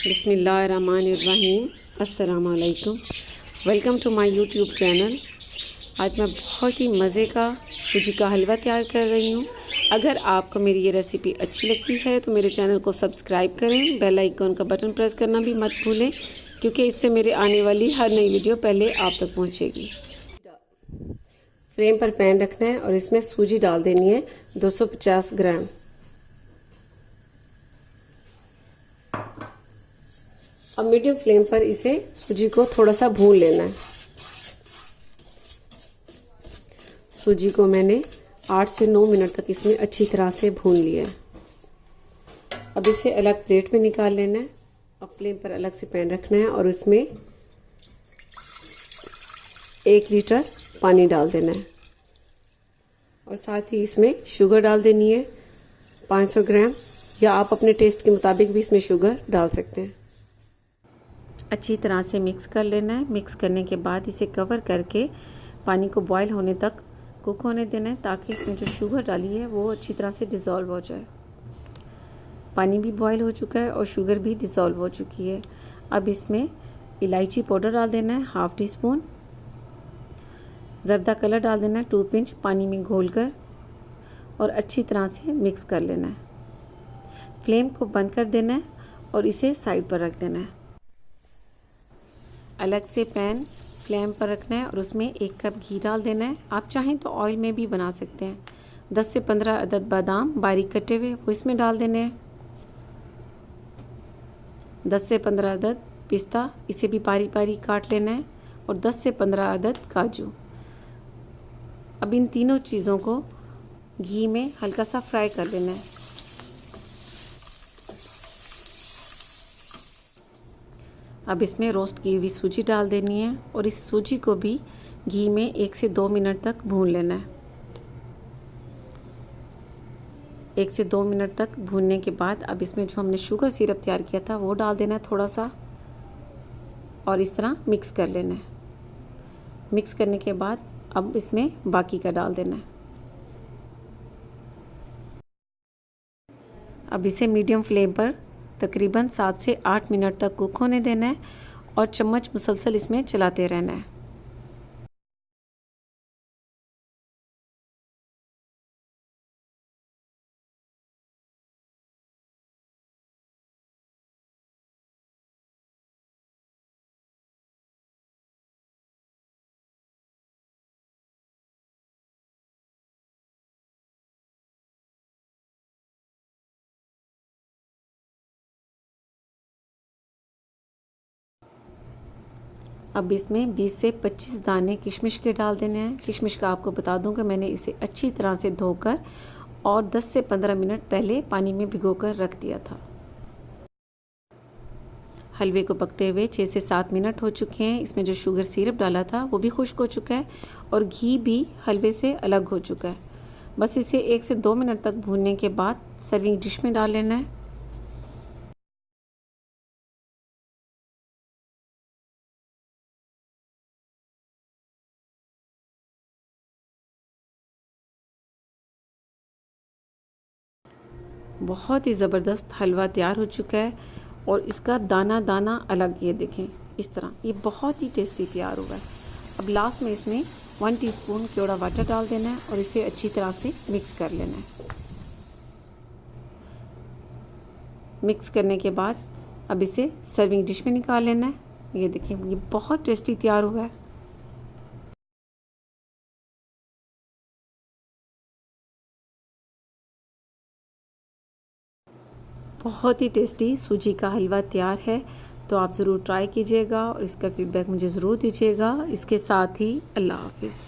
बिस्मिल्लाहिर्रहमानिर्रहीम। अस्सलाम वालेकुम। Welcome to my YouTube channel. आज मैं बहुत ही मज़े का सूजी का हलवा तैयार कर रही हूँ। अगर आपको मेरी ये रेसिपी अच्छी लगती है तो मेरे चैनल को सब्सक्राइब करें, बेल आइकन का बटन प्रेस करना भी मत भूलें, क्योंकि इससे मेरे आने वाली हर नई वीडियो पहले आप तक पहुँचेगी। फ्लेम पर पैन रखना है और इसमें सूजी डाल देनी है 250 ग्राम। अब मीडियम फ्लेम पर इसे सूजी को थोड़ा सा भून लेना है। सूजी को मैंने 8 से 9 मिनट तक इसमें अच्छी तरह से भून लिया है। अब इसे अलग प्लेट में निकाल लेना है। अब फ्लेम पर अलग से पैन रखना है और उसमें 1 लीटर पानी डाल देना है और साथ ही इसमें शुगर डाल देनी है 500 ग्राम, या आप अपने टेस्ट के मुताबिक भी इसमें शुगर डाल सकते हैं। अच्छी तरह से मिक्स कर लेना है। मिक्स करने के बाद इसे कवर करके पानी को बॉयल होने तक कुक होने देना है, ताकि इसमें जो शुगर डाली है वो अच्छी तरह से डिज़ोल्व हो जाए। पानी भी बॉयल हो चुका है और शुगर भी डिज़ोल्व हो चुकी है। अब इसमें इलायची पाउडर डाल देना है 1/2 टीस्पून। ज़र्दा कलर डाल देना है 2 पिंच पानी में घोलकर और अच्छी तरह से मिक्स कर लेना है। फ्लेम को बंद कर देना है और इसे साइड पर रख देना है। अलग से पैन फ्लेम पर रखना है और उसमें 1 कप घी डाल देना है। आप चाहें तो ऑयल में भी बना सकते हैं। 10 से 15 अदद बादाम बारीक कटे हुए वो इसमें डाल देने हैं। 10 से 15 अदद पिस्ता, इसे भी बारीक बारीक काट लेना है, और 10 से 15 अदद काजू। अब इन तीनों चीज़ों को घी में हल्का सा फ्राई कर लेना है। अब इसमें रोस्ट की हुई सूजी डाल देनी है और इस सूजी को भी घी में 1 से 2 मिनट तक भून लेना है। 1 से 2 मिनट तक भूनने के बाद अब इसमें जो हमने शुगर सिरप तैयार किया था वो डाल देना है थोड़ा सा, और इस तरह मिक्स कर लेना है। मिक्स करने के बाद अब इसमें बाकी का डाल देना है। अब इसे मीडियम फ्लेम पर तकरीबन 7 से 8 मिनट तक कुक होने देना है और चम्मच मुसलसल इसमें चलाते रहना है। अब इसमें 20 से 25 दाने किशमिश के डाल देने हैं। किशमिश का आपको बता दूं कि मैंने इसे अच्छी तरह से धोकर और 10 से 15 मिनट पहले पानी में भिगोकर रख दिया था। हलवे को पकते हुए 6 से 7 मिनट हो चुके हैं। इसमें जो शुगर सिरप डाला था वो भी खुश्क हो चुका है और घी भी हलवे से अलग हो चुका है। बस इसे 1 से 2 मिनट तक भूनने के बाद सर्विंग डिश में डाल लेना है। बहुत ही ज़बरदस्त हलवा तैयार हो चुका है और इसका दाना दाना अलग, ये देखें इस तरह, ये बहुत ही टेस्टी तैयार हुआ है। अब लास्ट में इसमें 1 टीस्पून केवड़ा वाटर डाल देना है और इसे अच्छी तरह से मिक्स कर लेना है। मिक्स करने के बाद अब इसे सर्विंग डिश में निकाल लेना है। ये देखिए, ये बहुत टेस्टी तैयार हुआ है। बहुत ही टेस्टी सूजी का हलवा तैयार है, तो आप ज़रूर ट्राई कीजिएगा और इसका फीडबैक मुझे ज़रूर दीजिएगा। इसके साथ ही अल्लाह हाफिज़।